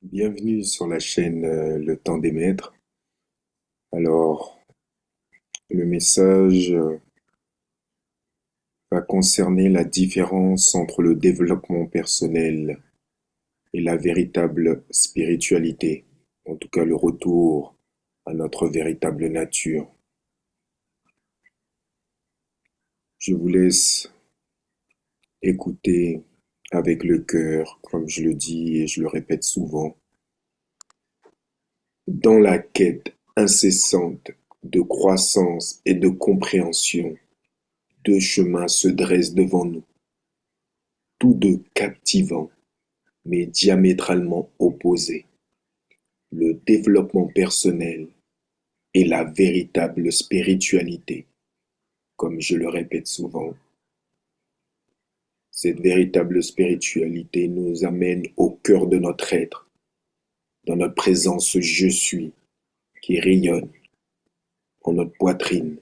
Bienvenue sur la chaîne Le Temps des Maîtres. Alors, le message va concerner la différence entre le développement personnel et la véritable spiritualité, en tout cas le retour à notre véritable nature. Je vous laisse écouter avec le cœur, comme je le dis et je le répète souvent, dans la quête incessante de croissance et de compréhension. Deux chemins se dressent devant nous, tous deux captivants, mais diamétralement opposés. Le développement personnel et la véritable spiritualité. Comme je le répète souvent, cette véritable spiritualité nous amène au cœur de notre être, dans notre présence je suis, qui rayonne en notre poitrine.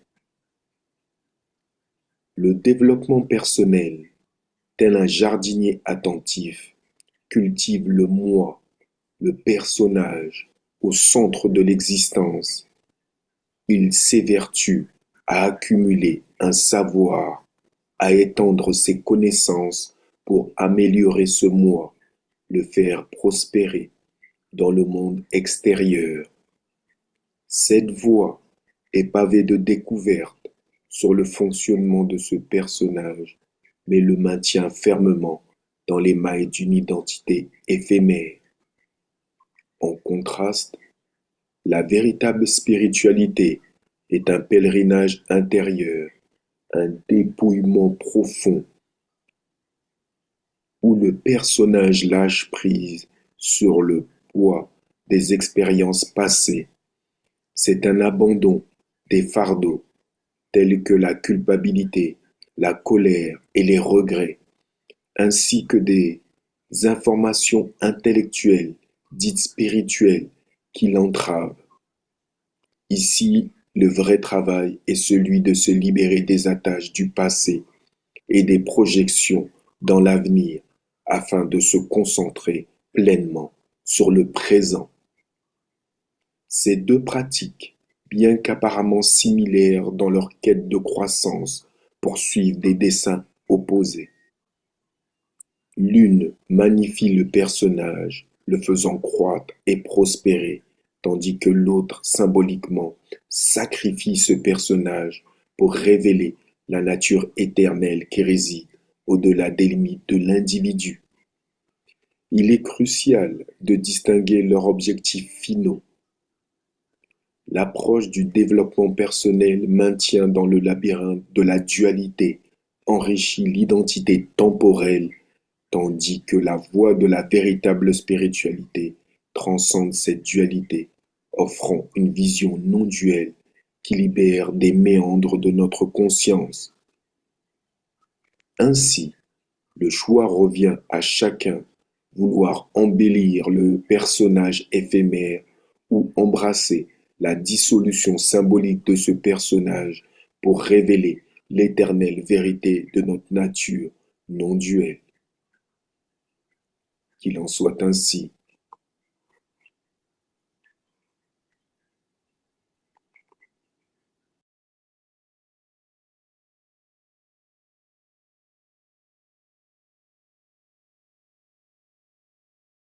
Le développement personnel, tel un jardinier attentif, cultive le moi, le personnage, au centre de l'existence. Il s'évertue à accumuler un savoir, à étendre ses connaissances pour améliorer ce moi, le faire prospérer dans le monde extérieur. Cette voie est pavée de découvertes sur le fonctionnement de ce personnage, mais le maintient fermement dans les mailles d'une identité éphémère. En contraste, la véritable spiritualité est un pèlerinage intérieur, un dépouillement profond où le personnage lâche prise sur le poids des expériences passées. C'est un abandon des fardeaux tels que la culpabilité, la colère et les regrets, ainsi que des informations intellectuelles dites spirituelles qui l'entravent. Ici, le vrai travail est celui de se libérer des attaches du passé et des projections dans l'avenir afin de se concentrer pleinement sur le présent. Ces deux pratiques, bien qu'apparemment similaires dans leur quête de croissance, poursuivent des desseins opposés. L'une magnifie le personnage, le faisant croître et prospérer, tandis que l'autre, symboliquement, sacrifie ce personnage pour révéler la nature éternelle qui réside au-delà des limites de l'individu. Il est crucial de distinguer leurs objectifs finaux. L'approche du développement personnel maintient dans le labyrinthe de la dualité, enrichit l'identité temporelle, tandis que la voie de la véritable spiritualité transcende cette dualité, offrant une vision non duelle qui libère des méandres de notre conscience. Ainsi, le choix revient à chacun, vouloir embellir le personnage éphémère ou embrasser la dissolution symbolique de ce personnage pour révéler l'éternelle vérité de notre nature non duelle. Qu'il en soit ainsi.